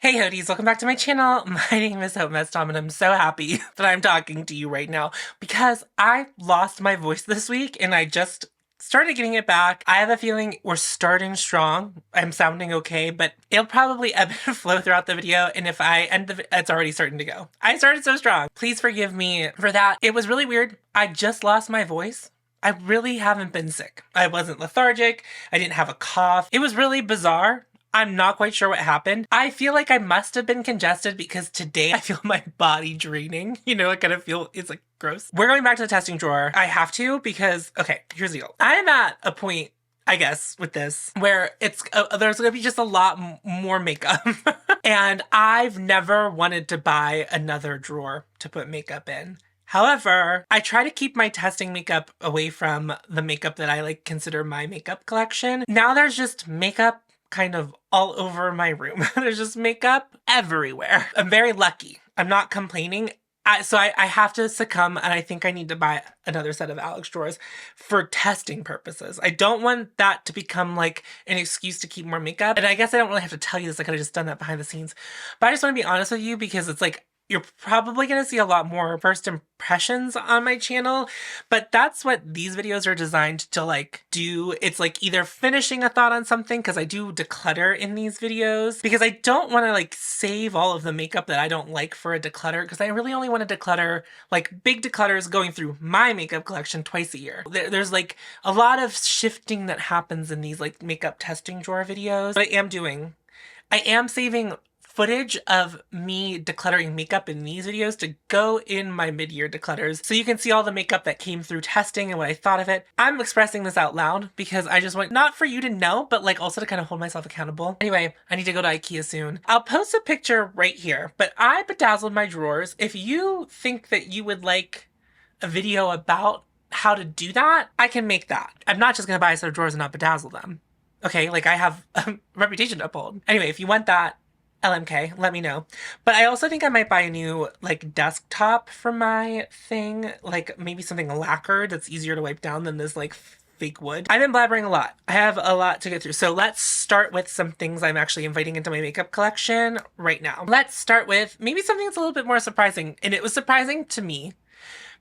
Hey Hoties, welcome back to my channel. My name is Hope Mestom and I'm so happy that I'm talking to you right now because I lost my voice this week and I just started getting it back. I have a feeling we're starting strong. I'm sounding okay, but it'll probably ebb and flow throughout the video, and if I end it's already starting to go. I started so strong. Please forgive me for that. It was really weird. I just lost my voice. I really haven't been sick. I wasn't lethargic. I didn't have a cough. It was really bizarre. I'm not quite sure what happened. I feel like I must have been congested because today I feel my body draining. You know, I kind of feel it's like gross. We're going back to the testing drawer. I have to because, okay, here's the deal. I'm at a point, I guess, with this where it's there's gonna be just a lot more makeup. And I've never wanted to buy another drawer to put makeup in. However, I try to keep my testing makeup away from the makeup that I like consider my makeup collection. Now there's just makeup kind of all over my room. There's just makeup everywhere. I'm very lucky. I'm not complaining. So I have to succumb, and I think I need to buy another set of Alex drawers for testing purposes. I don't want that to become like an excuse to keep more makeup. And I guess I don't really have to tell you this. I could have just done that behind the scenes. But I just want to be honest with you because it's like, you're probably going to see a lot more first impressions on my channel, but that's what these videos are designed to like do. It's like either finishing a thought on something, because I do declutter in these videos, because I don't want to like save all of the makeup that I don't like for a declutter, because I really only want to declutter like big declutters going through my makeup collection twice a year. There's like a lot of shifting that happens in these like makeup testing drawer videos. What I am saving footage of me decluttering makeup in these videos to go in my mid-year declutters, so you can see all the makeup that came through testing and what I thought of it. I'm expressing this out loud because I just want, not for you to know, but like also to kind of hold myself accountable. Anyway, I need to go to IKEA soon. I'll post a picture right here, but I bedazzled my drawers. If you think that you would like a video about how to do that, I can make that. I'm not just gonna buy a set of drawers and not bedazzle them. Okay, like I have a reputation to uphold. Anyway, if you want that, LMK, let me know. But I also think I might buy a new like desktop for my thing, like maybe something lacquered that's easier to wipe down than this like fake wood. I've been blabbering a lot. I have a lot to get through. So let's start with some things I'm actually inviting into my makeup collection right now. Let's start with maybe something that's a little bit more surprising. And it was surprising to me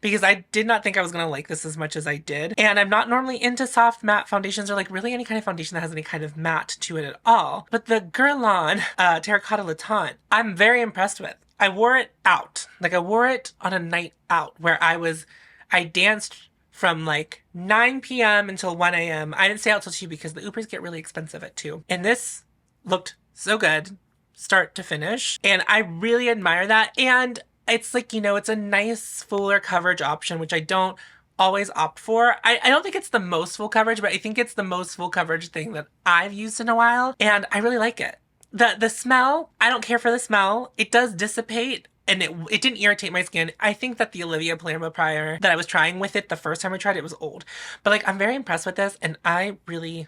because I did not think I was going to like this as much as I did. And I'm not normally into soft matte foundations or like really any kind of foundation that has any kind of matte to it at all. But the Guerlain Terracotta Le Tint, I'm very impressed with. I wore it out. Like I wore it on a night out where I danced from like 9 p.m. until 1 a.m. I didn't stay out till 2 because the Ubers get really expensive at 2. And this looked so good, start to finish. And I really admire that. And it's like, you know, it's a nice fuller coverage option, which I don't always opt for. I don't think it's the most full coverage, but I think it's the most full coverage thing that I've used in a while. And I really like it. The smell, I don't care for the smell. It does dissipate and it didn't irritate my skin. I think that the Olivia Palermo primer that I was trying with it the first time I tried it was old. But like, I'm very impressed with this and I really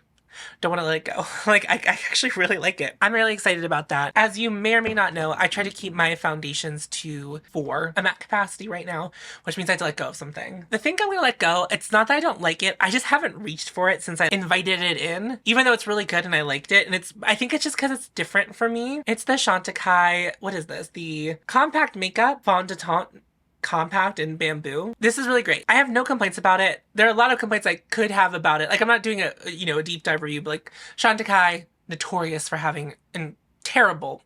don't want to let it go. Like, I actually really like it. I'm really excited about that. As you may or may not know, I try to keep my foundations to 4. I'm at capacity right now, which means I have to let go of something. The thing I'm going to let go, it's not that I don't like it. I just haven't reached for it since I invited it in, even though it's really good and I liked it. And I think it's just because it's different for me. It's the Chantecaille, what is this? The Compact Makeup Fond de Teint Compact in Bamboo. This is really great. I have no complaints about it. There are a lot of complaints I could have about it. Like, I'm not doing a deep dive review, but like Chantecaille, notorious for having terrible,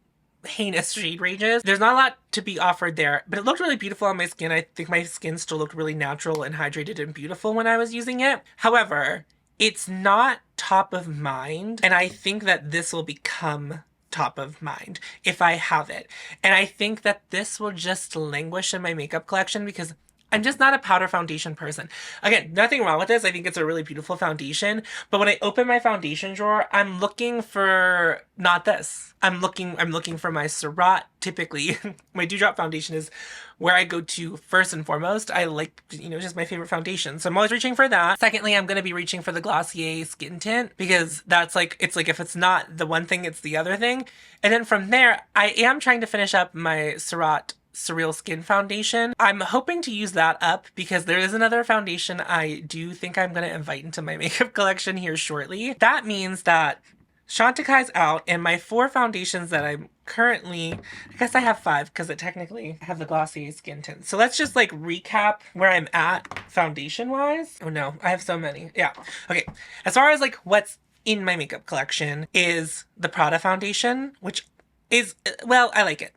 heinous shade ranges. There's not a lot to be offered there, but it looked really beautiful on my skin. I think my skin still looked really natural and hydrated and beautiful when I was using it. However, it's not top of mind, and I think that this will become top of mind if I have it. And I think that this will just languish in my makeup collection because I'm just not a powder foundation person. Again, nothing wrong with this. I think it's a really beautiful foundation. But when I open my foundation drawer, I'm looking for not this. I'm looking for my Surratt. Typically, my Dewdrop foundation is where I go to first and foremost. I like, just my favorite foundation. So I'm always reaching for that. Secondly, I'm going to be reaching for the Glossier Skin Tint because that's like, it's like if it's not the one thing, it's the other thing. And then from there, I am trying to finish up my Surratt Surreal Skin Foundation. I'm hoping to use that up because there is another foundation I do think I'm going to invite into my makeup collection here shortly. That means that Chanticleer's out, and my 4 foundations that I'm currently, I guess I have 5 because it technically I have the Glossier Skin Tint. So let's just like recap where I'm at foundation wise. Oh no, I have so many. Yeah. Okay. As far as like what's in my makeup collection is the Prada foundation, which is, well, I like it.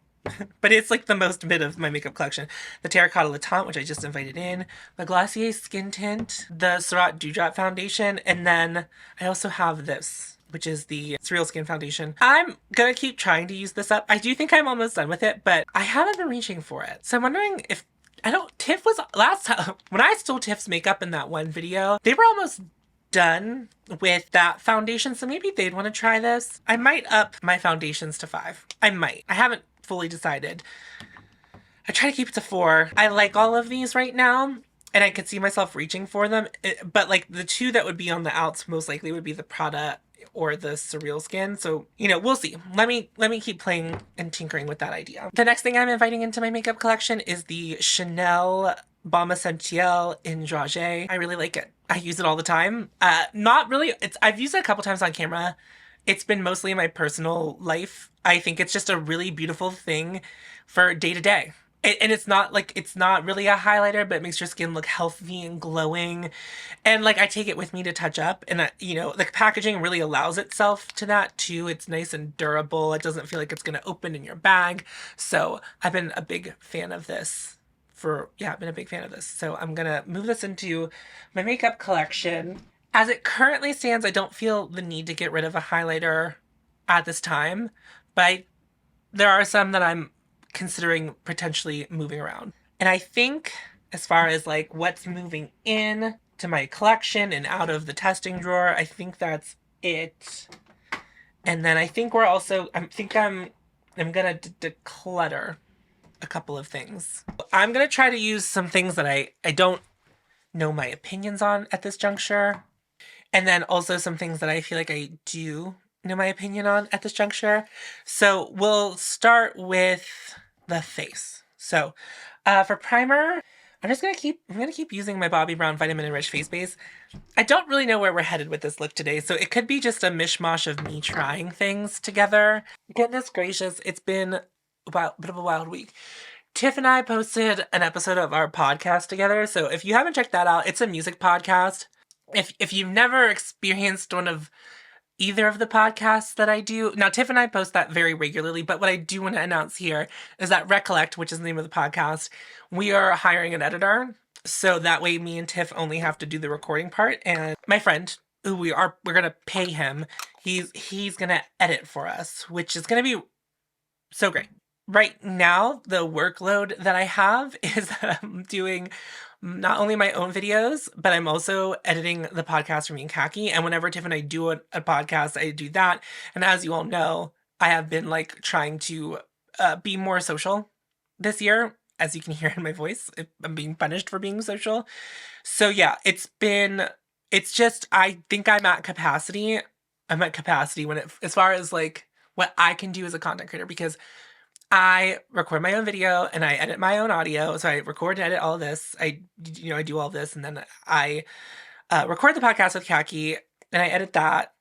But it's like the most mid of my makeup collection. The Terracotta Le Tint, which I just invited in. The Glossier Skin Tint. The Surratt Dewdrop Foundation. And then I also have this, which is the Surreal Skin Foundation. I'm gonna keep trying to use this up. I do think I'm almost done with it, but I haven't been reaching for it. So I'm wondering if, I don't, Tiff was, last time, when I stole Tiff's makeup in that one video, they were almost done with that foundation, so maybe they'd want to try this. I might up my foundations to 5. I might. I haven't fully decided. I try to keep it to 4. I like all of these right now, and I could see myself reaching for them, but like the 2 that would be on the outs most likely would be the Prada or the Surreal Skin. So, you know, we'll see. Let me keep playing and tinkering with that idea. The next thing I'm inviting into my makeup collection is the Chanel Balm Essentiel in Dragé. I really like it. I use it all the time. Not really, I've used it a couple times on camera. It's been mostly in my personal life. I think it's just a really beautiful thing for day to day. And it's not really a highlighter, but it makes your skin look healthy and glowing. And like I take it with me to touch up, and you know, the packaging really allows itself to that too. It's nice and durable. It doesn't feel like it's going to open in your bag. So I've been a big fan of this. I've been a big fan of this. So I'm going to move this into my makeup collection. As it currently stands, I don't feel the need to get rid of a highlighter at this time, but there are some that I'm considering potentially moving around. And I think as far as like what's moving in to my collection and out of the testing drawer, I think that's it. And then I think I'm gonna declutter a couple of things. I'm gonna try to use some things that I don't know my opinions on at this juncture. And then also some things that I feel like I do know my opinion on at this juncture. So we'll start with the face. So for primer, I'm gonna keep using my Bobbi Brown Vitamin Enriched Face Base. I don't really know where we're headed with this look today, so it could be just a mishmash of me trying things together. Goodness gracious, it's been a bit of a wild week. Tiff and I posted an episode of our podcast together, so if you haven't checked that out, it's a music podcast. If you've never experienced one of either of the podcasts that I do, now Tiff and I post that very regularly, but what I do want to announce here is that Recollect, which is the name of the podcast, we are hiring an editor, so that way me and Tiff only have to do the recording part, and my friend, who we're gonna pay him, he's gonna edit for us, which is gonna be so great. Right now, the workload that I have is that I'm doing not only my own videos, but I'm also editing the podcast for me and Kackie. And whenever Tiff and I do a podcast, I do that. And as you all know, I have been like trying to be more social this year. As you can hear in my voice, I'm being punished for being social. So yeah, it's just, I think I'm at capacity. I'm at capacity as far as like what I can do as a content creator, because I record my own video and I edit my own audio. So I record and edit all of this. I do all this, and then I record the podcast with Kackie and I edit that.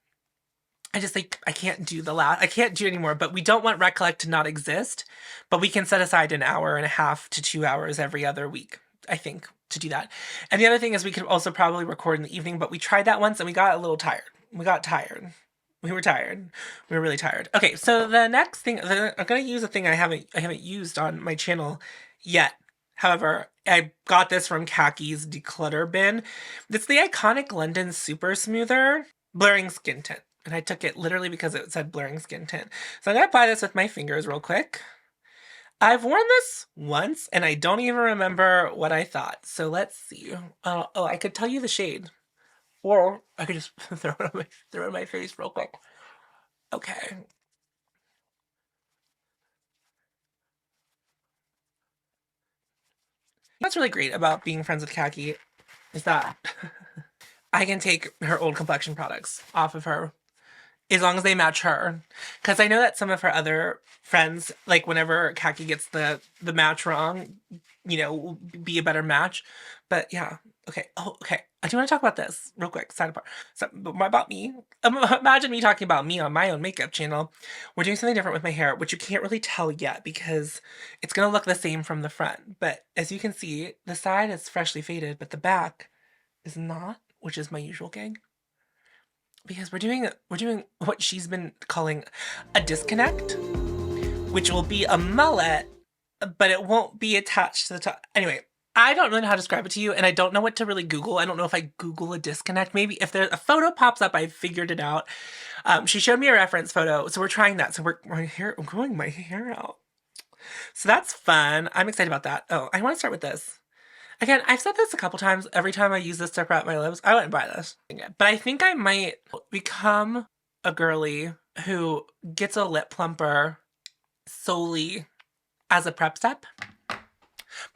I just think I can't do I can't do anymore, but we don't want Recollect to not exist, but we can set aside an hour and a half to 2 hours every other week, I think, to do that. And the other thing is we could also probably record in the evening, but we tried that once and we got a little tired. We got tired. We were tired. We were really tired. Okay, so the next thing, I'm gonna use a thing I haven't used on my channel yet. However, I got this from Kackie's Declutter Bin. It's the iconic London Super Smoother Blurring Skin Tint. And I took it literally because it said Blurring Skin Tint. So I'm gonna apply this with my fingers real quick. I've worn this once and I don't even remember what I thought. So let's see. I could tell you the shade. Or I could just throw it on my face real quick. Okay. What's really great about being friends with Kackie is that I can take her old complexion products off of her as long as they match her. Because I know that some of her other friends, like whenever Kackie gets the match wrong, will be a better match. But yeah, Okay. Oh, okay. I do want to talk about this real quick. Side apart. So about me. Imagine me talking about me on my own makeup channel. We're doing something different with my hair, which you can't really tell yet because it's gonna look the same from the front. But as you can see, the side is freshly faded, but the back is not, which is my usual gig. Because we're doing what she's been calling a disconnect, which will be a mullet, but it won't be attached to the top. Anyway, I don't really know how to describe it to you, and I don't know what to really Google. I don't know if I Google a disconnect. Maybe if there a photo pops up, I figured it out. She showed me a reference photo, so we're trying that. So I'm growing my hair out. So that's fun. I'm excited about that. Oh, I want to start with this. Again, I've said this a couple times. Every time I use this to prep my lips, I wouldn't buy this. But I think I might become a girly who gets a lip plumper solely as a prep step.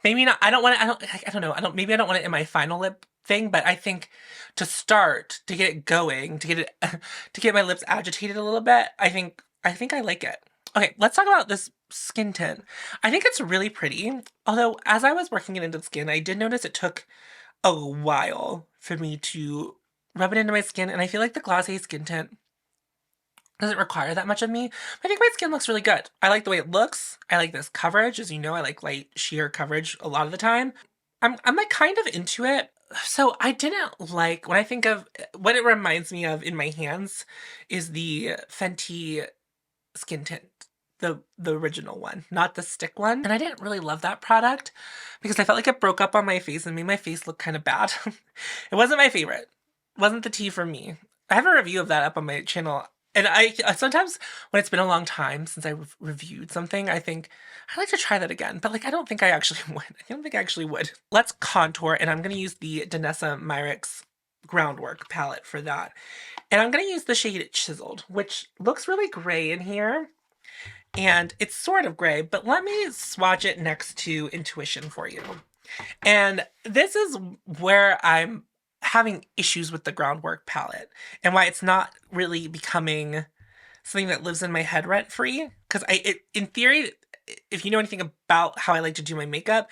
Maybe not. I don't want it. I don't know. Maybe I don't want it in my final lip thing, but I think to start, to get it going, to get it, to get my lips agitated a little bit, I think I like it. Okay, let's talk about this skin tint. I think it's really pretty. Although, as I was working it into the skin, I did notice it took a while for me to rub it into my skin, and I feel like the Glossier skin tint doesn't require that much of me. I think my skin looks really good. I like the way it looks. I like this coverage. As you know, I like light, sheer coverage a lot of the time. I'm like kind of into it. So I didn't like, when I think of what it reminds me of in my hands is the Fenty skin tint. The original one, not the stick one. And I didn't really love that product because I felt like it broke up on my face and made my face look kind of bad. It wasn't my favorite. It wasn't the tea for me. I have a review of that up on my channel. And I sometimes, when it's been a long time since I reviewed something, I think, I'd like to try that again. But like, I don't think I actually would. I don't think I actually would. Let's contour, and I'm going to use the Danessa Myricks Groundwork palette for that. And I'm going to use the shade Chiseled, which looks really gray in here. And it's sort of gray, but let me swatch it next to Intuition for you. And this is where I'm having issues with the Groundwork palette and why it's not really becoming something that lives in my head rent-free. Because in theory, if you know anything about how I like to do my makeup,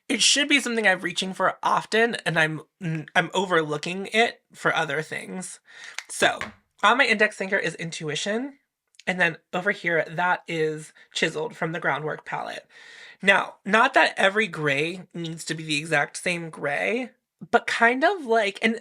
it should be something I'm reaching for often, and I'm overlooking it for other things. So on my index finger is Intuition. And then over here, that is Chiseled from the Groundwork palette. Now, not that every gray needs to be the exact same gray, but kind of like, and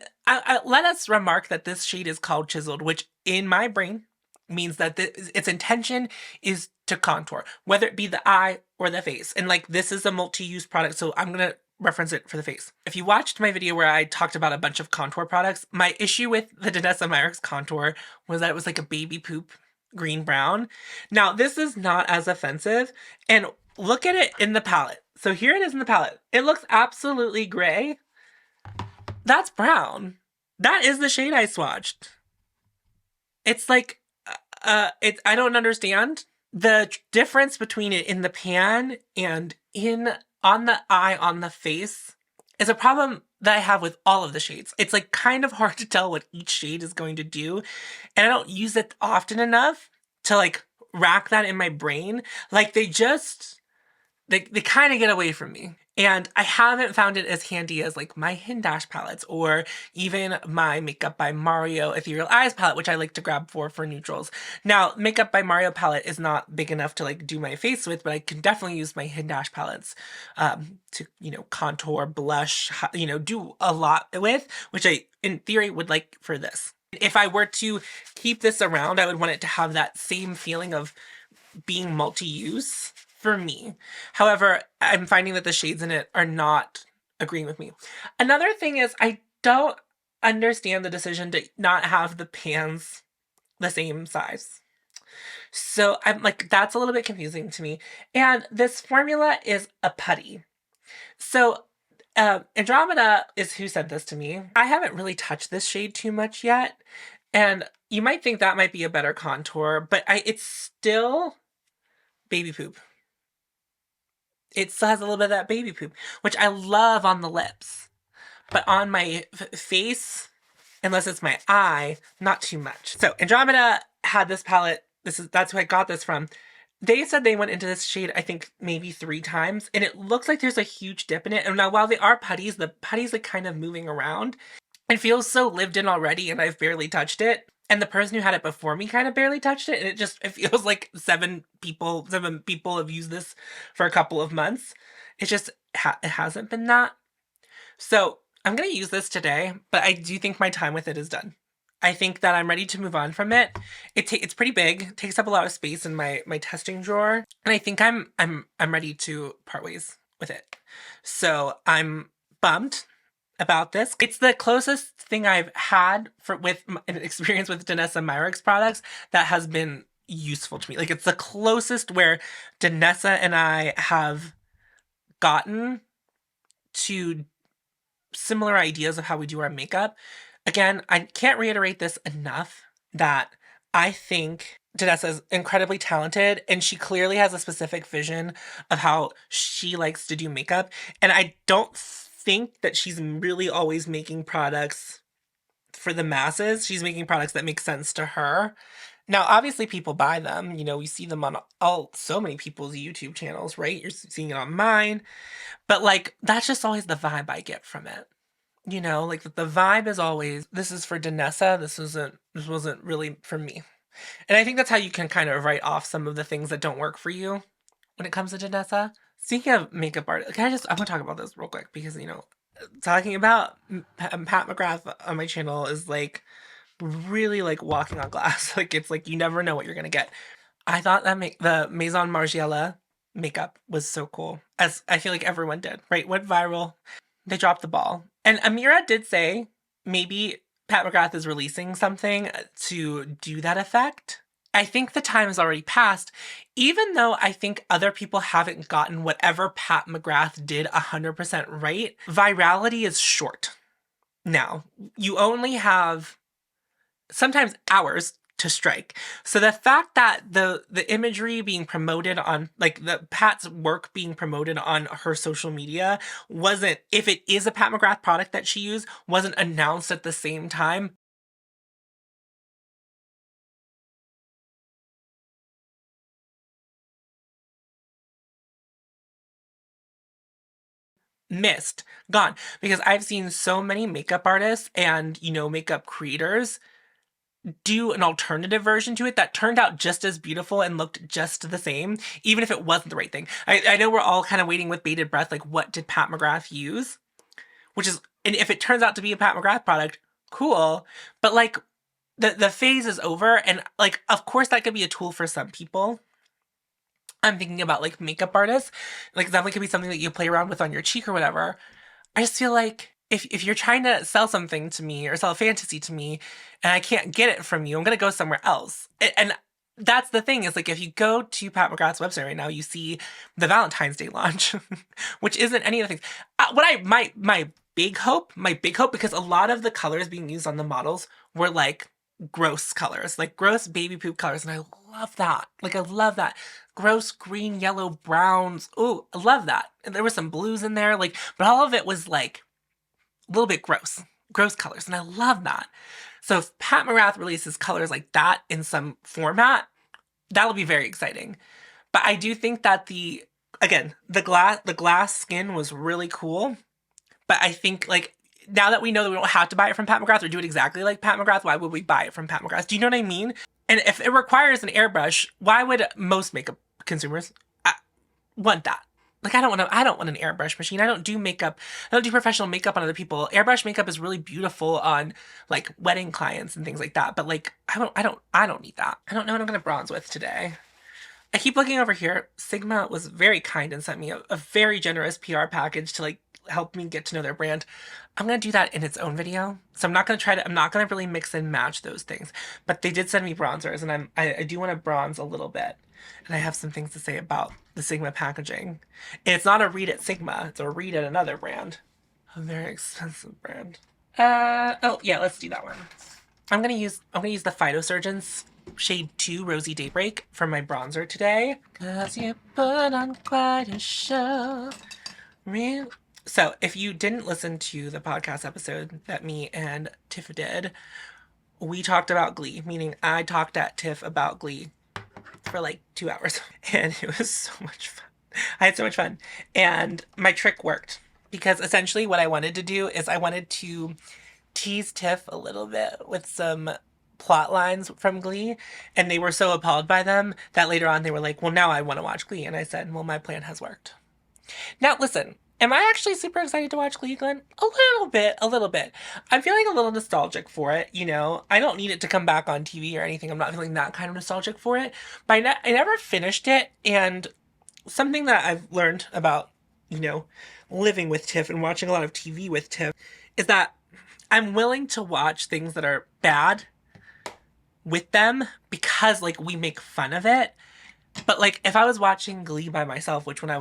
let us remark that this shade is called Chiseled, which in my brain means that its intention is to contour, whether it be the eye or the face. And like, this is a multi-use product, so I'm going to reference it for the face. If you watched my video where I talked about a bunch of contour products, my issue with the Danessa Myricks contour was that it was like a baby poop green brown. Now this is not as offensive, and look at it in the palette. So here it is in the palette. It looks absolutely gray. That's brown. That is the shade I swatched. It's like I don't understand the difference between it in the pan and on the eye, on the face is a problem that I have with all of the shades. It's like kind of hard to tell what each shade is going to do. And I don't use it often enough to like rack that in my brain. Like they kind of get away from me. And I haven't found it as handy as like my Hindash palettes or even my Makeup by Mario Ethereal Eyes palette, which I like to grab for neutrals. Now, Makeup by Mario palette is not big enough to like do my face with, but I can definitely use my Hindash palettes to, contour, blush, do a lot with, which I, in theory, would like for this. If I were to keep this around, I would want it to have that same feeling of being multi-use for me. However, I'm finding that the shades in it are not agreeing with me. Another thing is I don't understand the decision to not have the pans the same size. So I'm like, that's a little bit confusing to me. And this formula is a putty. So Andromeda is who sent this to me. I haven't really touched this shade too much yet. And you might think that might be a better contour, but it's still baby poop. It still has a little bit of that baby poop, which I love on the lips. But on my face, unless it's my eye, not too much. So Andromeda had this palette. That's who I got this from. They said they went into this shade, I think, maybe 3 times, and it looks like there's a huge dip in it. And now, while they are putties, the putties are kind of moving around. It feels so lived in already, and I've barely touched it. And the person who had it before me kind of barely touched it, and it feels like 7 people have used this for a couple of months. It just it hasn't been that. So I'm gonna use this today, but I do think my time with it is done. I think that I'm ready to move on from it. It's pretty big. It takes up a lot of space in my testing drawer, and I think I'm ready to part ways with it. So I'm bummed about this. It's the closest thing I've had with an experience with Danessa Myricks products that has been useful to me. Like, it's the closest where Danessa and I have gotten to similar ideas of how we do our makeup. Again, I can't reiterate this enough that I think Danessa is incredibly talented, and she clearly has a specific vision of how she likes to do makeup. And I don't think that she's really always making products for the masses. She's making products that make sense to her. Now, obviously, people buy them. You know, we see them on so many people's YouTube channels, right? You're seeing it on mine. But, like, that's just always the vibe I get from it. You know, like, the vibe is always, this is for Danessa, this wasn't really for me. And I think that's how you can kind of write off some of the things that don't work for you when it comes to Danessa. Speaking of makeup art, I want to talk about this real quick because, you know, talking about Pat McGrath on my channel is like really like walking on glass. Like, it's like you never know what you're gonna get. I thought that the Maison Margiela makeup was so cool, as I feel like everyone did, right? Went viral. They dropped the ball. And Amira did say maybe Pat McGrath is releasing something to do that effect. I think the time has already passed, even though I think other people haven't gotten whatever Pat McGrath did 100% right. Virality is short. Now, you only have sometimes hours to strike. So the fact that the imagery being promoted on, like, the Pat's work being promoted on her social media wasn't, if it is a Pat McGrath product that she used, wasn't announced at the same time, missed, gone. Because I've seen so many makeup artists and, you know, makeup creators do an alternative version to it that turned out just as beautiful and looked just the same, even if it wasn't the right thing. I know we're all kind of waiting with bated breath, like, what did Pat McGrath use? Which is, and if it turns out to be a Pat McGrath product, cool. But, like, the phase is over, and, like, of course that could be a tool for some people. I'm thinking about, like, makeup artists. Like, definitely could be something that you play around with on your cheek or whatever. I just feel like if you're trying to sell something to me or sell a fantasy to me and I can't get it from you, I'm going to go somewhere else. And that's the thing, is, like, if you go to Pat McGrath's website right now, you see the Valentine's Day launch, which isn't any of the things. My big hope, because a lot of the colors being used on the models were, like, gross colors, like gross baby poop colors. And I love that. Like, I love that. Gross green, yellow, browns. Ooh, I love that. And there were some blues in there, like, but all of it was, like, a little bit gross colors. And I love that. So if Pat McGrath releases colors like that in some format, that'll be very exciting. But I do think that the glass skin was really cool. But I think, like, now that we know that we don't have to buy it from Pat McGrath or do it exactly like Pat McGrath, why would we buy it from Pat McGrath? Do you know what I mean? And if it requires an airbrush, why would most makeup consumers want that? Like, I don't want an airbrush machine. I don't do makeup. I don't do professional makeup on other people. Airbrush makeup is really beautiful on, like, wedding clients and things like that. But, like, I don't need that. I don't know what I'm gonna bronze with today. I keep looking over here. Sigma was very kind and sent me a very generous PR package to, like, help me get to know their brand. I'm gonna do that in its own video. So I'm not gonna really mix and match those things. But they did send me bronzers, and I do want to bronze a little bit. And I have some things to say about the Sigma packaging. And it's not a read at Sigma, it's a read at another brand. A very expensive brand. Oh yeah, let's do that one. I'm gonna use the Phytosurgeons Shade 2 Rosy Daybreak for my bronzer today. 'Cause you put on quite a show. So if you didn't listen to the podcast episode that me and Tiff did, we talked about Glee, meaning I talked at Tiff about Glee. for like 2 hours. And it was so much fun. I had so much fun. And my trick worked. Because essentially what I wanted to do is I wanted to tease Tiff a little bit with some plot lines from Glee, and they were so appalled by them that later on they were like, well, now I want to watch Glee. And I said, well, my plan has worked. Now, listen, am I actually super excited to watch Glee, Glenn? A little bit, a little bit. I'm feeling a little nostalgic for it, you know? I don't need it to come back on TV or anything. I'm not feeling that kind of nostalgic for it. But I never finished it, and something that I've learned about, you know, living with Tiff and watching a lot of TV with Tiff is that I'm willing to watch things that are bad with them because, like, we make fun of it. But, like, if I was watching Glee by myself, which when it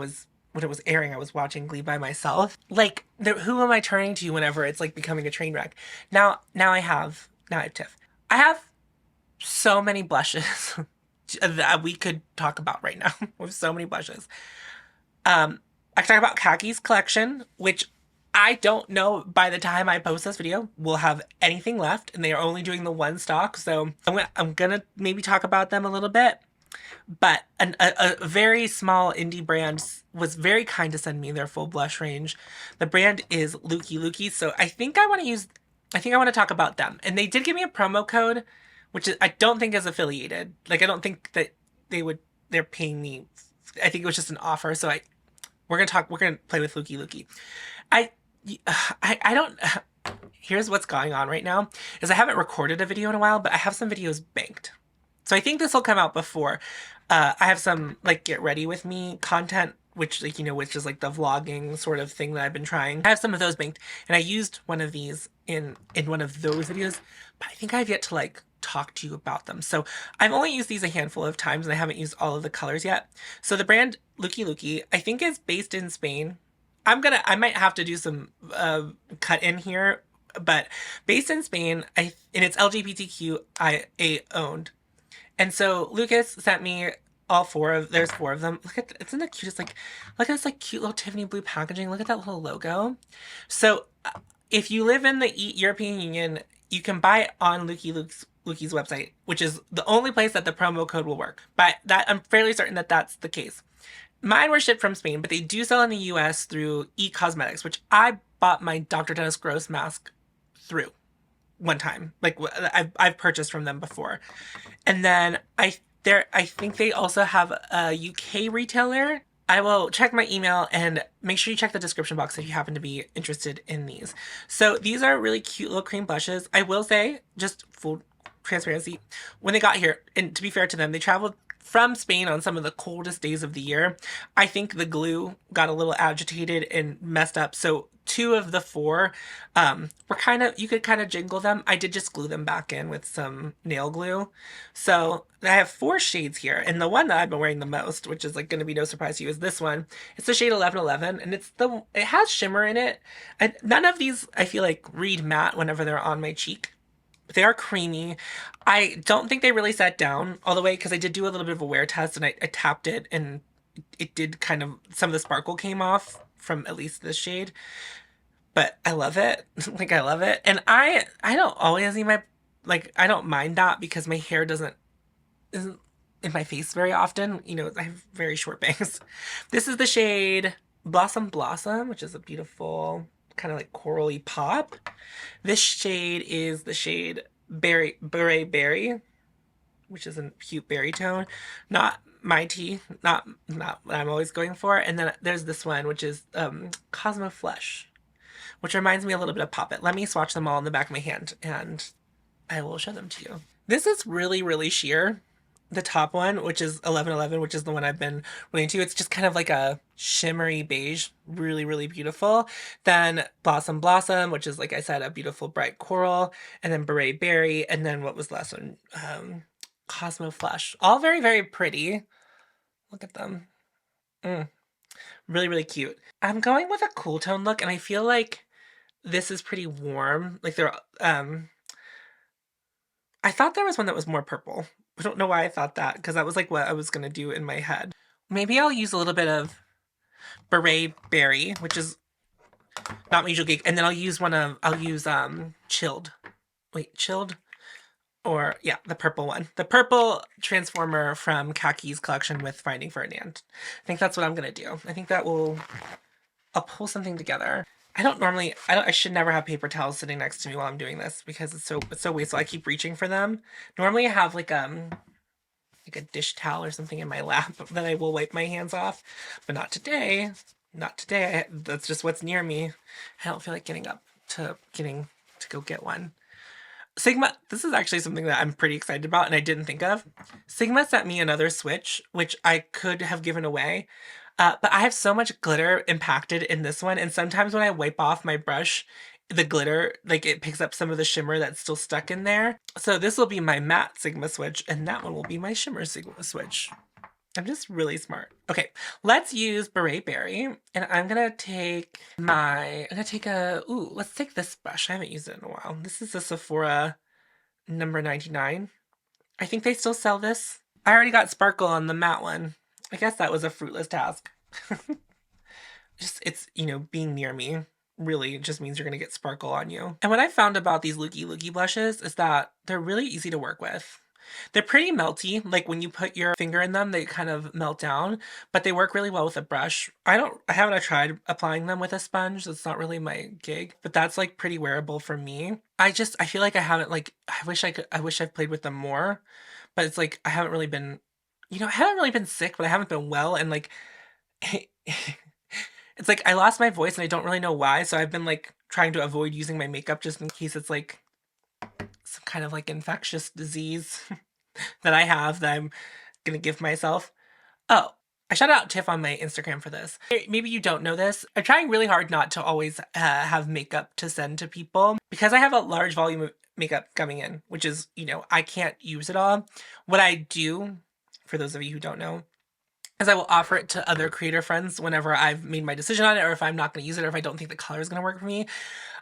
was airing, I was watching Glee by myself. Like, who am I turning to whenever it's like becoming a train wreck? Now I have Tiff. I have so many blushes that we could talk about right now. We have so many blushes. I can talk about Kackie's collection, which I don't know by the time I post this video will have anything left, and they are only doing the one stock. So I'm gonna maybe talk about them a little bit. But a very small indie brand was very kind to send me their full blush range. The brand is Lukey Lukey, so I think I want to talk about them. And they did give me a promo code, which I don't think is affiliated. Like, I don't think that they're paying me. I think it was just an offer. So we're gonna play with Lukey Lukey. I don't. Here's what's going on right now is I haven't recorded a video in a while, but I have some videos banked. So I think this will come out before. I have some, like, get ready with me content, which, like, you know, which is like the vlogging sort of thing that I've been trying. I have some of those banked, and I used one of these in one of those videos, but I think I've yet to, like, talk to you about them. So I've only used these a handful of times, and I haven't used all of the colors yet. So the brand Lukey Lukey, I think, is based in Spain. I might have to do some cut in here, but based in Spain, and it's LGBTQIA owned. And so Lucas sent me there's 4 of them. Isn't the cutest, like, look at this, like, cute little Tiffany blue packaging. Look at that little logo. So if you live in the European Union, you can buy it on Lukey's website, which is the only place that the promo code will work. But I'm fairly certain that that's the case. Mine were shipped from Spain, but they do sell in the US through eCosmetics, which I bought my Dr. Dennis Gross mask through one time. Like, I've purchased from them before. And then I think they also have a UK retailer. I will check my email, and make sure you check the description box if you happen to be interested in these. So these are really cute little cream blushes. I will say, just full transparency, when they got here, and to be fair to them, they traveled from Spain on some of the coldest days of the year. I think the glue got a little agitated and messed up. So 2 of the 4 were you could kind of jingle them. I did just glue them back in with some nail glue. So I have 4 shades here. And the one that I've been wearing the most, which is, like, going to be no surprise to you, is this one. It's the shade 1111, and it has shimmer in it. And none of these, I feel like, read matte whenever they're on my cheek. But they are creamy. I don't think they really sat down all the way, because I did do a little bit of a wear test, and I tapped it, and it did kind of, some of the sparkle came off from at least this shade. But I love it. Like, I love it. And I don't always need I don't mind that, because my hair isn't in my face very often. You know, I have very short bangs. This is the shade Blossom Blossom, which is a beautiful kind of like corally pop. This shade is the shade Beret Berry, which is a cute berry tone. Not my tea, not what I'm always going for. And then there's this one, which is Cosmo Flesh, which reminds me a little bit of Pop It. Let me swatch them all in the back of my hand, and I will show them to you. This is really, really sheer. The top one, which is 1111, which is the one I've been really into. It's just kind of like a shimmery beige, really, really beautiful. Then Blossom Blossom, which is, like I said, a beautiful bright coral. And then Beret Berry. And then what was the last one? Cosmo Flesh. All very, very pretty. Look at them. Really, really cute. I'm going with a cool tone look, and I feel like this is pretty warm. Like, I thought there was one that was more purple. I don't know why I thought that, because that was, like, what I was going to do in my head. Maybe I'll use a little bit of Beret Berry, which is not my usual gig, and then I'll use Chilled. Wait, Chilled? Or, yeah, the purple one. The purple transformer from Kackie's collection with Finding Ferdinand. I think that's what I'm going to do. I think that will... I'll pull something together. I should never have paper towels sitting next to me while I'm doing this because it's so wasteful. I keep reaching for them. Normally I have like a dish towel or something in my lap that I will wipe my hands off, but not today. Not today. That's just what's near me. I don't feel like getting up to go get one. Sigma, this is actually something that I'm pretty excited about and I didn't think of. Sigma sent me another switch, which I could have given away. But I have so much glitter impacted in this one, and sometimes when I wipe off my brush, the glitter, like it picks up some of the shimmer that's still stuck in there. So this will be my matte Sigma switch, and that one will be my shimmer Sigma switch. I'm just really smart. Okay, let's use Beret Berry, and I'm gonna take let's take this brush. I haven't used it in a while. This is a Sephora number 99. I think they still sell this. I already got sparkle on the matte one. I guess that was a fruitless task. It's, being near me really just means you're going to get sparkle on you. And what I found about these Lukey Lukey blushes is that they're really easy to work with. They're pretty melty. Like when you put your finger in them, they kind of melt down, but they work really well with a brush. I haven't tried applying them with a sponge. That's not really my gig, but that's like pretty wearable for me. I feel like I haven't I wish I played with them more, but it's like I haven't really been sick, but I haven't been well. And like, it's like I lost my voice and I don't really know why. So I've been like trying to avoid using my makeup just in case it's like some kind of like infectious disease that I have that I'm going to give myself. Oh, I shout out Tiff on my Instagram for this. Maybe you don't know this. I'm trying really hard not to always have makeup to send to people because I have a large volume of makeup coming in, which is, I can't use it all. What I do, for those of you who don't know, is I will offer it to other creator friends whenever I've made my decision on it, or if I'm not going to use it, or if I don't think the color is going to work for me.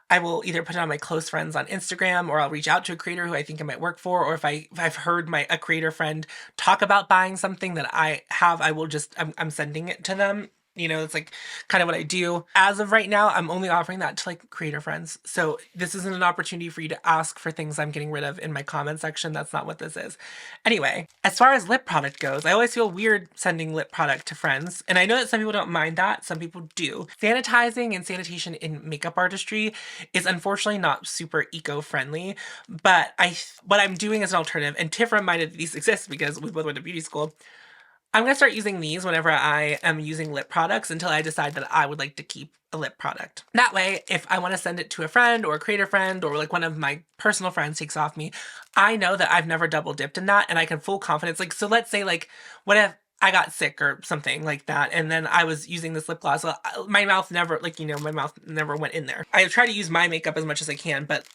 I will either put it on my close friends on Instagram, or I'll reach out to a creator who I think it might work for, or if I've heard a creator friend talk about buying something that I have, I'm sending it to them. It's like kind of what I do. As of right now, I'm only offering that to like creator friends. So this isn't an opportunity for you to ask for things I'm getting rid of in my comment section. That's not what this is. Anyway, as far as lip product goes, I always feel weird sending lip product to friends. And I know that some people don't mind that. Some people do. Sanitizing and sanitation in makeup artistry is unfortunately not super eco-friendly. But what I'm doing as an alternative, and Tiff reminded these exist because we both went to beauty school, I'm going to start using these whenever I am using lip products until I decide that I would like to keep a lip product. That way, if I want to send it to a friend or a creator friend or like one of my personal friends takes off me, I know that I've never double dipped in that and I can full confidence. Like, so let's say like, what if I got sick or something like that and then I was using this lip gloss. Well, my mouth never, my mouth never went in there. I try to use my makeup as much as I can, but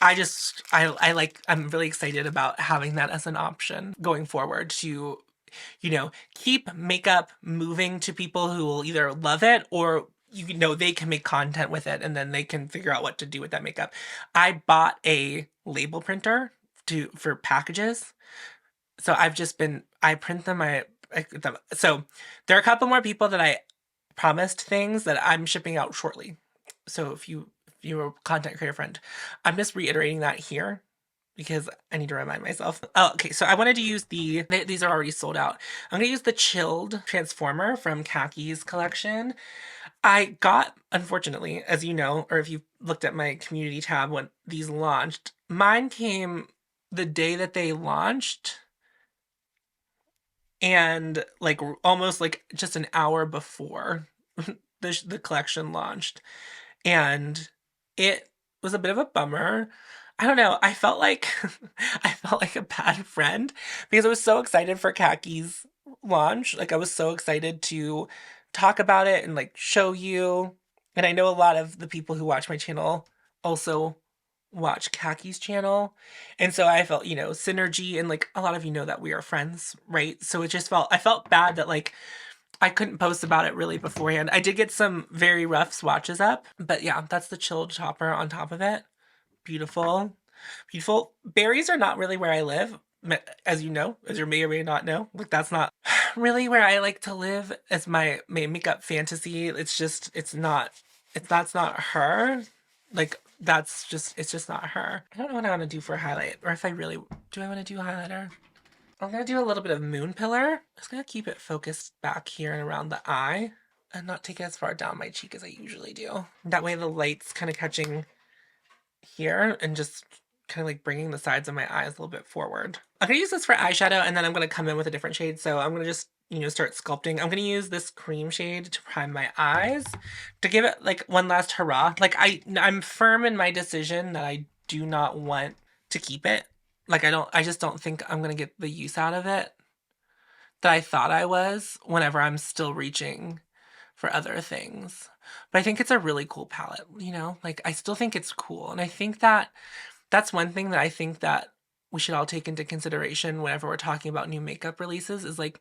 I'm really excited about having that as an option going forward to keep makeup moving to people who will either love it or, they can make content with it and then they can figure out what to do with that makeup. I bought a label printer for packages. So I print them, so there are a couple more people that I promised things that I'm shipping out shortly. So if you're a content creator friend, I'm just reiterating that here, because I need to remind myself. Oh, okay, so I wanted to use these are already sold out. I'm going to use the Chilled Transformer from Kackie's collection. I got, unfortunately, as you know, or if you looked at my community tab when these launched, mine came the day that they launched and like almost like just an hour before the collection launched. And it was a bit of a bummer. I don't know. I felt like I felt like a bad friend because I was so excited for Kackie's launch. Like I was so excited to talk about it and like show you. And I know a lot of the people who watch my channel also watch Kackie's channel. And so I felt, synergy, and like a lot of you know that we are friends, right? So I felt bad that like I couldn't post about it really beforehand. I did get some very rough swatches up, but yeah, that's the Chilled topper on top of it. Beautiful. Beautiful. Berries are not really where I live, as you know, as you may or may not know. Like that's not really where I like to live as my makeup fantasy. That's not her. Like, that's just, it's just not her. I don't know what I want to do for a highlight, or if I really, do I want to do a highlighter? I'm going to do a little bit of Moon Pillar. I'm just going to keep it focused back here and around the eye and not take it as far down my cheek as I usually do. That way the light's kind of catching here and just kind of like bringing the sides of my eyes a little bit forward. I'm going to use this for eyeshadow, and then I'm going to come in with a different shade. So I'm going to just, you know, start sculpting. I'm going to use this cream shade to prime my eyes to give it like one last hurrah. Like I'm firm in my decision that I do not want to keep it. Like I just don't think I'm going to get the use out of it that I thought I was whenever I'm still reaching for other things. But I think it's a really cool palette, you know? Like, I still think it's cool. And I think that that's one thing that I think that we should all take into consideration whenever we're talking about new makeup releases is like,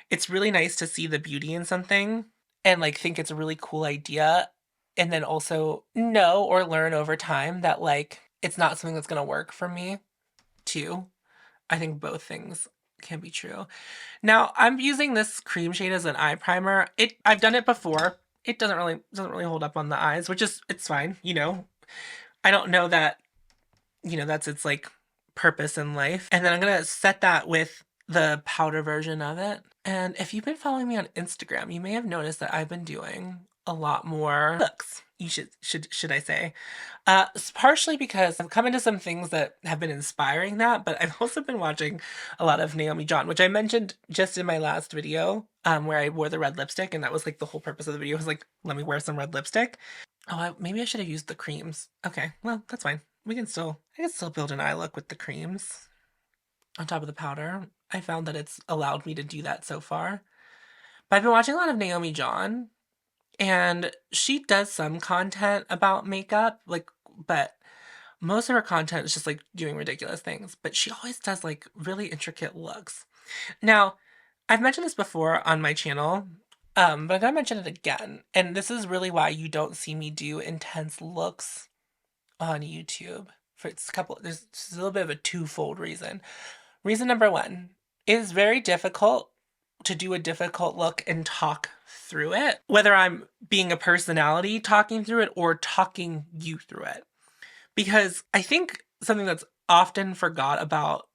it's really nice to see the beauty in something and like think it's a really cool idea. And then also know or learn over time that like, it's not something that's going to work for me too. I think both things can be true. Now, I'm using this cream shade as an eye primer. I've done it before. It doesn't really hold up on the eyes, which is, it's fine, you know. I don't know that, you know, that's its like purpose in life. And then I'm going to set that with the powder version of it. And if you've been following me on Instagram, you may have noticed that I've been doing a lot more looks. You should I say. It's partially because I've come into some things that have been inspiring that, but I've also been watching a lot of Naomi John, which I mentioned just in my last video, where I wore the red lipstick, and that was like the whole purpose of the video was like, let me wear some red lipstick. Oh, maybe I should have used the creams. Okay, well, that's fine. I can still build an eye look with the creams on top of the powder. I found that it's allowed me to do that so far. But I've been watching a lot of Naomi John, and she does some content about makeup, like, but most of her content is just like doing ridiculous things. But she always does like really intricate looks. Now, I've mentioned this before on my channel, but I'm gonna mention it again. And this is really why you don't see me do intense looks on YouTube. There's a little bit of a twofold reason. Reason number one, it is very difficult to do a difficult look and talk through it, whether I'm being a personality talking through it or talking you through it. Because I think something that's often forgot about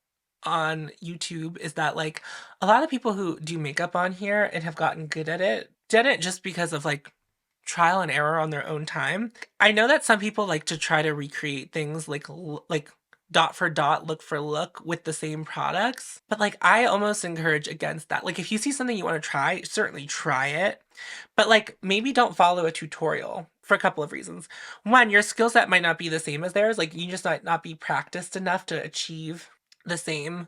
on YouTube is that like a lot of people who do makeup on here and have gotten good at it did it just because of like trial and error on their own time. I know that some people like to try to recreate things like dot for dot, look for look with the same products. But like, I almost encourage against that. Like, if you see something you want to try, certainly try it. But like, maybe don't follow a tutorial for a couple of reasons. One, your skill set might not be the same as theirs. Like, you just might not be practiced enough to achieve the same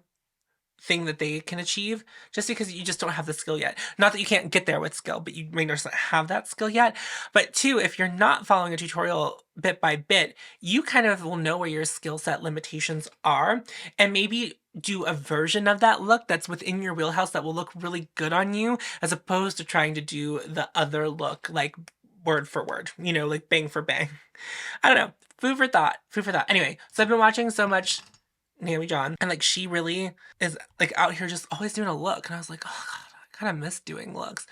thing that they can achieve just because you just don't have the skill yet. Not that you can't get there with skill, but you may not have that skill yet. But two, if you're not following a tutorial bit by bit, you kind of will know where your skill set limitations are and maybe do a version of that look that's within your wheelhouse that will look really good on you, as opposed to trying to do the other look like word for word, you know, like bang for bang. I don't know. Food for thought. Food for thought. Anyway, so I've been watching so much Naomi John, and like she really is like out here just always doing a look, and I was like, oh god, I kind of miss doing looks.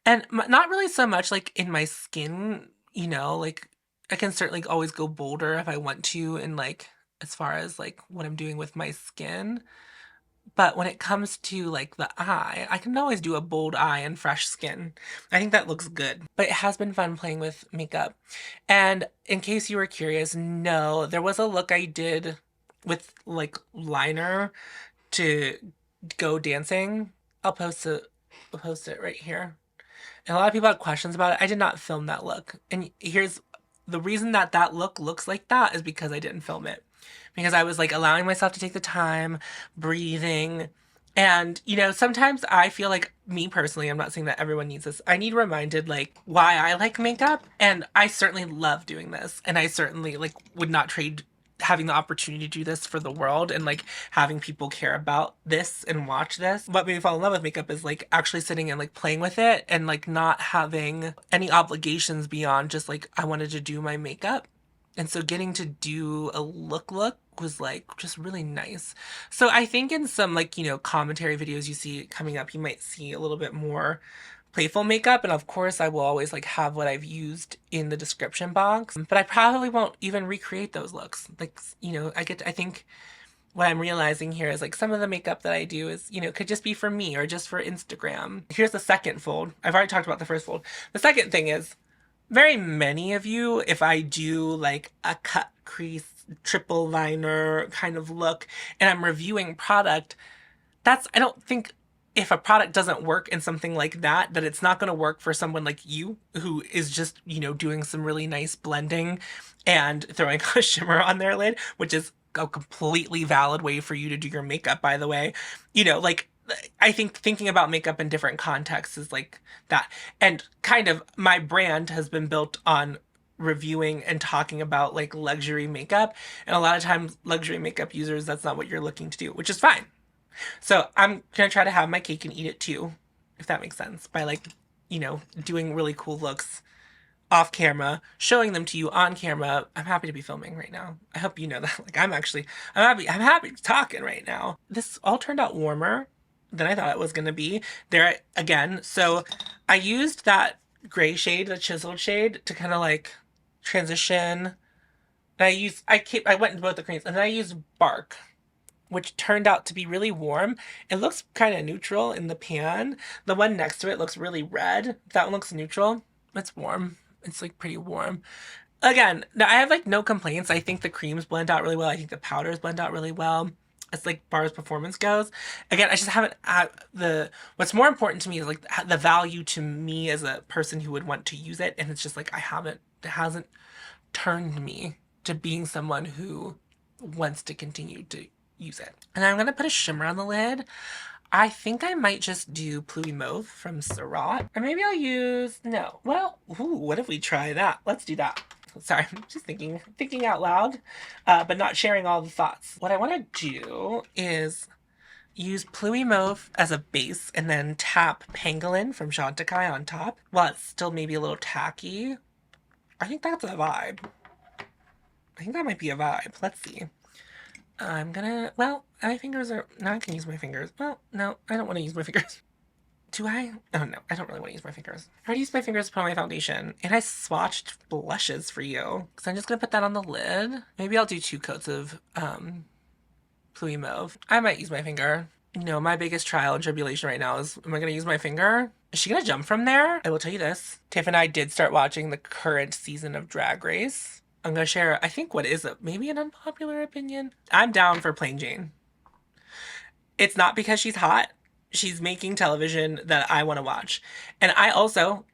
And not really so much like in my skin, you know, like I can certainly always go bolder if I want to, and like as far as like what I'm doing with my skin. But when it comes to like the eye, I can always do a bold eye and fresh skin. I think that looks good. But it has been fun playing with makeup. And in case you were curious, no, there was a look I did with like liner to go dancing. I'll post it right here. And a lot of people had questions about it. I did not film that look. And here's the reason that that look looks like that is because I didn't film it. Because I was like allowing myself to take the time, breathing. And, you know, sometimes I feel like, me personally, I'm not saying that everyone needs this. I need reminded like why I like makeup. And I certainly love doing this. And I certainly like would not trade having the opportunity to do this for the world, and like having people care about this and watch this. What made me fall in love with makeup is like actually sitting and like playing with it and like not having any obligations beyond just like I wanted to do my makeup. And so getting to do a look was like just really nice. So I think in some like, you know, commentary videos you see coming up, you might see a little bit more playful makeup, and of course I will always like have what I've used in the description box, but I probably won't even recreate those looks. Like, I think what I'm realizing here is like some of the makeup that I do is, could just be for me or just for Instagram. Here's the second fold. I've already talked about the first fold. The second thing is, very many of you, if I do like a cut crease triple liner kind of look and I'm reviewing product, I don't think, if a product doesn't work in something like that, that it's not going to work for someone like you who is just, doing some really nice blending and throwing a shimmer on their lid, which is a completely valid way for you to do your makeup, by the way. Like, I think thinking about makeup in different contexts is like that. And kind of my brand has been built on reviewing and talking about like luxury makeup. And a lot of times, luxury makeup users, that's not what you're looking to do, which is fine. So I'm gonna try to have my cake and eat it too, if that makes sense, by like, doing really cool looks off camera, showing them to you on camera. I'm happy to be filming right now. I hope you know that. Like, I'm happy talking right now. This all turned out warmer than I thought it was gonna be. There again. So I used that gray shade, the chiseled shade, to kind of like transition. And I went into both the creams, and then I used Bark, which turned out to be really warm. It looks kind of neutral in the pan. The one next to it looks really red. That one looks neutral. It's warm. It's like pretty warm. Again, I have like no complaints. I think the creams blend out really well. I think the powders blend out really well. As like far as performance goes. Again, I just haven't what's more important to me is like the value to me as a person who would want to use it. And it's just like it hasn't turned me to being someone who wants to continue to use it. And I'm gonna put a shimmer on the lid. I think I might just do Pluie Mauve from Surratt. Or maybe I'll use, no. Well, what if we try that? Let's do that. Sorry, I'm just thinking out loud, but not sharing all the thoughts. What I wanna do is use Pluie Mauve as a base and then tap Pangolin from Chantecaille on top while it's still maybe a little tacky. I think that's a vibe. I think that might be a vibe. Let's see. My fingers are, no, I can use my fingers. Well, no, I don't want to use my fingers. Do I? Oh no, I don't really want to use my fingers. I already used my fingers to put on my foundation, and I swatched blushes for you. So I'm just gonna put that on the lid. Maybe I'll do 2 coats of, Pluie Mauve. I might use my finger. My biggest trial and tribulation right now is, am I gonna use my finger? Is she gonna jump from there? I will tell you this. Tiff and I did start watching the current season of Drag Race. I'm gonna share, I think, maybe an unpopular opinion. I'm down for Plain Jane. It's not because she's hot. She's making television that I want to watch. And I also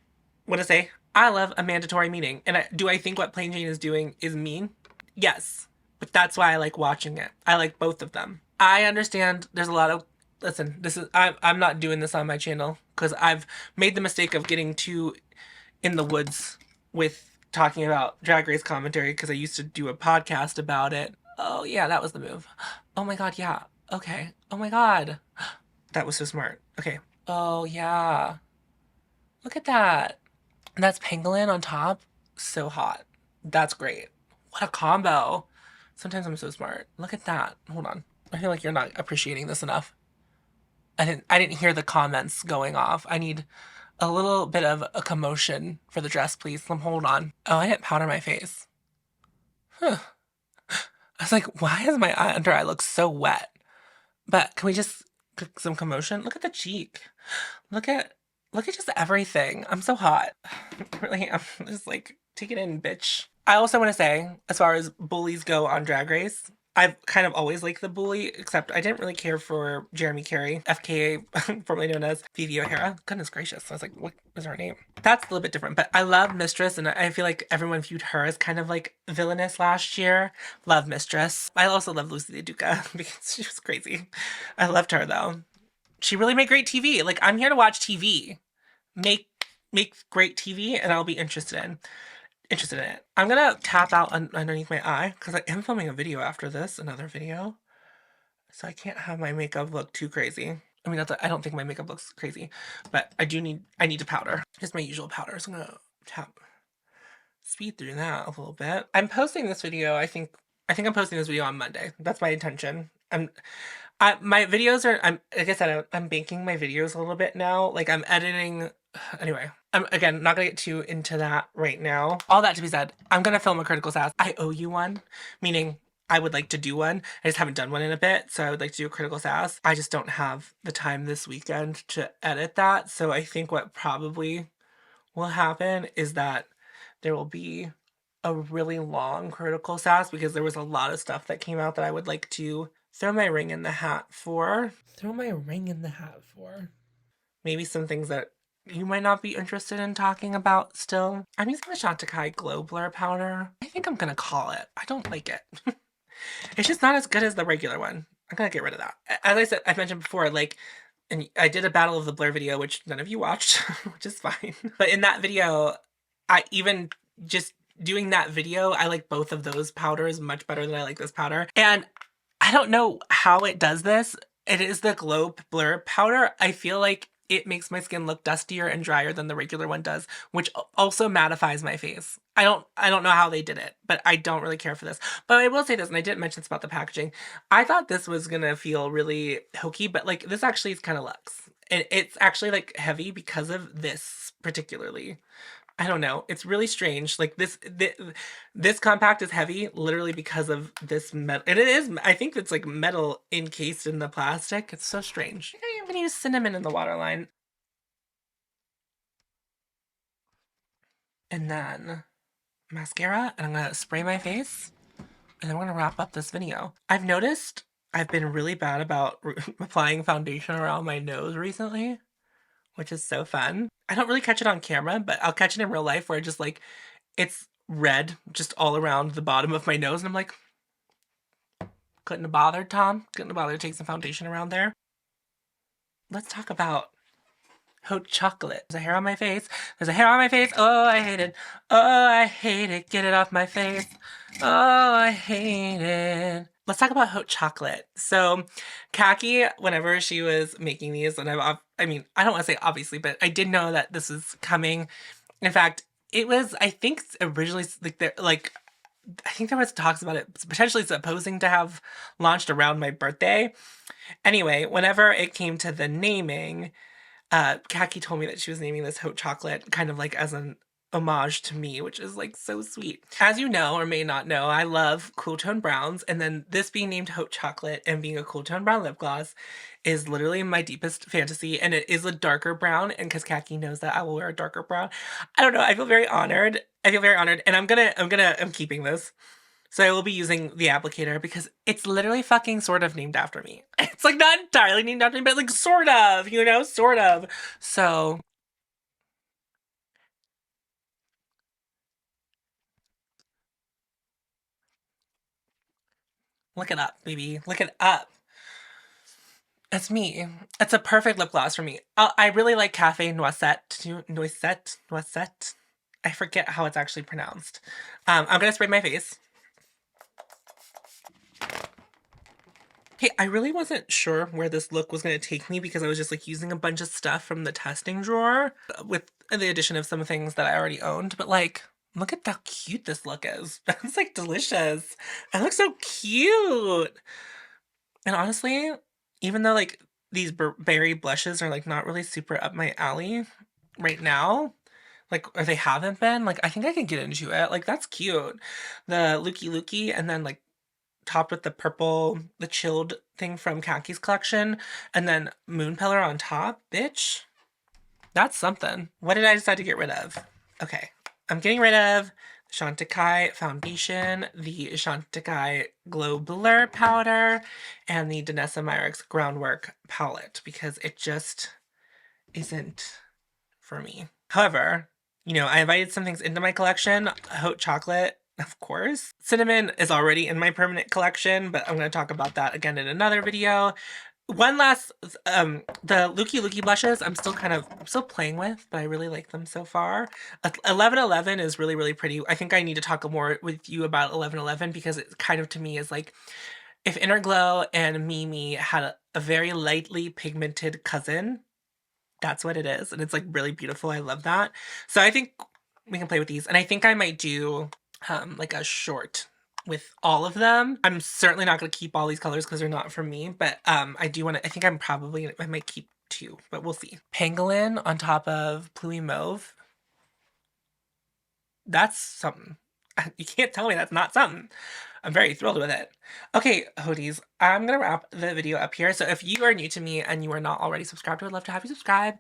want to say, I love a mandatory meeting. And do I think what Plain Jane is doing is mean? Yes. But that's why I like watching it. I like both of them. I understand there's a lot of, listen, I'm not doing this on my channel because I've made the mistake of getting too in the woods with talking about Drag Race commentary because I used to do a podcast about it. Oh yeah, that was the move. Oh my god, yeah. Okay. Oh my god. That was so smart. Okay. Oh yeah. Look at that. And that's Pangolin on top. So hot. That's great. What a combo. Sometimes I'm so smart. Look at that. Hold on. I feel like you're not appreciating this enough. I didn't hear the comments going off. I need a little bit of a commotion for the dress, please. Hold on. Oh, I didn't powder my face. Huh. I was like, why does my under eye look so wet? But can we just get some commotion? Look at the cheek. Look at just everything. I'm so hot. Really, I'm just like, take it in, bitch. I also want to say, as far as bullies go on Drag Race, I've kind of always liked the bully, except I didn't really care for Jeremy Carey, FKA, formerly known as Vivi O'Hara. Goodness gracious. I was like, what was her name? That's a little bit different, but I love Mistress, and I feel like everyone viewed her as kind of like villainous last year. Love Mistress. I also love Lucy Duca because she was crazy. I loved her, though. She really made great TV. Like, I'm here to watch TV. Make great TV, and I'll be interested in it. I'm gonna tap out underneath my eye because I am filming a video after this, another video. So I can't have my makeup look too crazy. I mean, I don't think my makeup looks crazy, but I need to powder. Just my usual powder. So I'm gonna speed through that a little bit. I'm posting this video, I think I'm posting this video on Monday. That's my intention. My videos are, like I said, I'm banking my videos a little bit now. Like I'm editing. Anyway, I'm again not gonna get too into that right now. All that to be said, I'm gonna film a critical sass. I owe you one, meaning I would like to do one. I just haven't done one in a bit, so I would like to do a critical sass. I just don't have the time this weekend to edit that. So I think what probably will happen is that there will be a really long critical sass because there was a lot of stuff that came out that I would like to throw my ring in the hat for. Throw my ring in the hat for. Maybe some things that you might not be interested in talking about still. I'm using the Chantecaille Glow Blur powder. I think I'm gonna call it. I don't like it. It's just not as good as the regular one. I'm gonna get rid of that. As I said, I mentioned before, like, and I did a Battle of the Blur video, which none of you watched, which is fine. But in that video, I even just doing that video, I like both of those powders much better than I like this powder. And I don't know how it does this. It is the Glow Blur powder. I feel like it makes my skin look dustier and drier than the regular one does, which also mattifies my face. I don't know how they did it, but I don't really care for this. But I will say this, and I didn't mention this about the packaging. I thought this was gonna feel really hokey, but like this actually is kind of luxe. And it's actually like heavy because of this particularly. I don't know. It's really strange. Like this compact is heavy literally because of this metal. And it is, I think it's like metal encased in the plastic. It's so strange. I'm going to use cinnamon in the waterline. And then mascara. And I'm going to spray my face. And then we're going to wrap up this video. I've noticed I've been really bad about applying foundation around my nose recently, which is so fun. I don't really catch it on camera, but I'll catch it in real life where just like it's red just all around the bottom of my nose. And I'm like, couldn't have bothered, Tom. Couldn't have bothered to take some foundation around there. Let's talk about haute chocolate. There's a hair on my face. There's a hair on my face. Oh, I hate it. Oh, I hate it. Get it off my face. Oh, I hate it. Let's talk about haute chocolate. So Kackie, whenever she was making these, and I mean, I don't want to say obviously, but I did know that this is coming. In fact, it was, I think originally I think there was talks about it potentially supposing to have launched around my birthday. Anyway, whenever it came to the naming, Kackie told me that she was naming this haute chocolate kind of like as an homage to me, which is like so sweet. As you know or may not know, I love cool tone browns, and then this being named haute chocolate and being a cool tone brown lip gloss is literally my deepest fantasy, and it is a darker brown, and because Kackie knows that I will wear a darker brown. I don't know, I feel very honored. I feel very honored, and I'm keeping this. So I will be using the applicator because it's literally fucking sort of named after me. It's like not entirely named after me, but like sort of, you know, sort of. So look it up, baby. Look it up. It's me. It's a perfect lip gloss for me. I really like Cafe Noisette. Noisette. I forget how it's actually pronounced. I'm gonna spray my face. Hey, I really wasn't sure where this look was going to take me because I was just like using a bunch of stuff from the testing drawer with the addition of some things that I already owned. But like, look at how cute this look is. It's like delicious. It looks so cute. And honestly, even though like these berry blushes are like not really super up my alley right now, like, or they haven't been, like, I think I can get into it. Like, that's cute. The Lukey Lukey and then like topped with the purple, the chilled thing from Kackie's collection, and then Moon Pillar on top, bitch. That's something. What did I decide to get rid of? Okay, I'm getting rid of the Chantecaille foundation, the Chantecaille Glow Blur powder, and the Danessa Myricks Groundwork palette because it just isn't for me. However, you know, I invited some things into my collection. Haute chocolate, of course. Cinnamon is already in my permanent collection, but I'm going to talk about that again in another video. One last, the Lukey Lukey blushes, I'm still playing with, but I really like them so far. 1111 is really, really pretty. I think I need to talk more with you about 1111 because it kind of to me is like if Inner Glow and Mimi had a very lightly pigmented cousin. That's what it is. And it's like really beautiful. I love that. So I think we can play with these. And I think I might do like a short with all of them. I'm certainly not going to keep all these colors because they're not for me, but I do want to, I think I might keep 2, but we'll see. Pangolin on top of Pluie Mauve. That's something. You can't tell me that's not something. I'm very thrilled with it. Okay, Hoties, I'm going to wrap the video up here. So if you are new to me and you are not already subscribed, I would love to have you subscribe.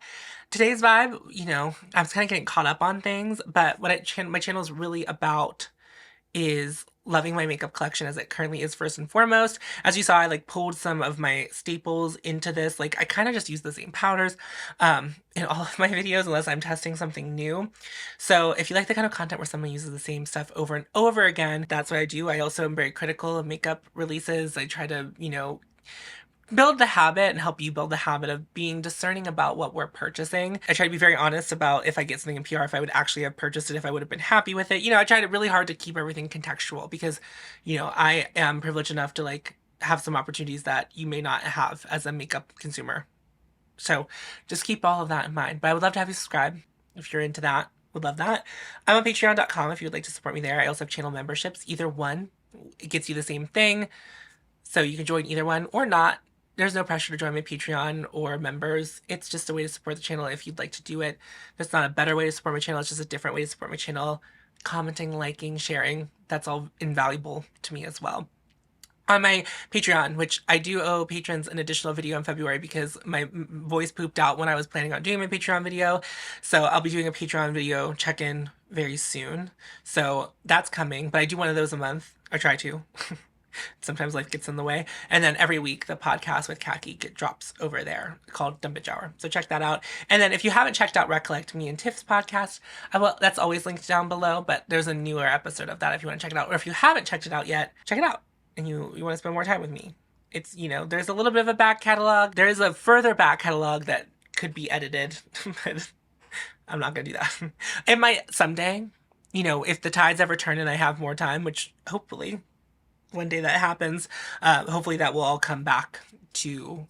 Today's vibe, you know, I was kind of getting caught up on things, but what my channel is really about is loving my makeup collection as it currently is first and foremost. As you saw, I like pulled some of my staples into this. Like I kind of just use the same powders in all of my videos unless I'm testing something new. So if you like the kind of content where someone uses the same stuff over and over again, that's what I do. I also am very critical of makeup releases. I try to, you know, build the habit and help you build the habit of being discerning about what we're purchasing. I try to be very honest about if I get something in PR, if I would actually have purchased it, if I would have been happy with it. You know, I tried really hard to keep everything contextual because, you know, I am privileged enough to like have some opportunities that you may not have as a makeup consumer. So just keep all of that in mind. But I would love to have you subscribe if you're into that. Would love that. I'm on patreon.com if you would like to support me there. I also have channel memberships. Either one, it gets you the same thing. So you can join either one or not. There's no pressure to join my Patreon or members. It's just a way to support the channel if you'd like to do it. That's not a better way to support my channel. It's just a different way to support my channel. Commenting, liking, sharing, that's all invaluable to me as well. On my Patreon, which I do owe patrons an additional video in February because my voice pooped out when I was planning on doing my Patreon video. So I'll be doing a Patreon video check-in very soon. So that's coming, but I do one of those a month. I try to. Sometimes life gets in the way. And then every week, the podcast with Kackie drops over there called Dumpage Hour. So check that out. And then if you haven't checked out Recollect Me and Tiff's podcast, that's always linked down below, but there's a newer episode of that if you want to check it out. Or if you haven't checked it out yet, check it out. And you want to spend more time with me. It's, you know, there's a little bit of a back catalog. There is a further back catalog that could be edited, but I'm not going to do that. It might someday, you know, if the tides ever turn and I have more time, which hopefully one day that happens, hopefully that will all come back to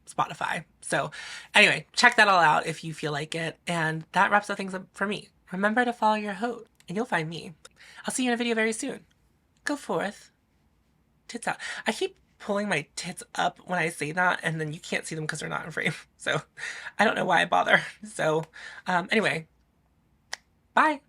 Spotify. So anyway, check that all out if you feel like it. And that wraps up things up for me. Remember to follow your haute and you'll find me. I'll see you in a video very soon. Go forth. Tits out. I keep pulling my tits up when I say that and then you can't see them because they're not in frame. So I don't know why I bother. So anyway, bye.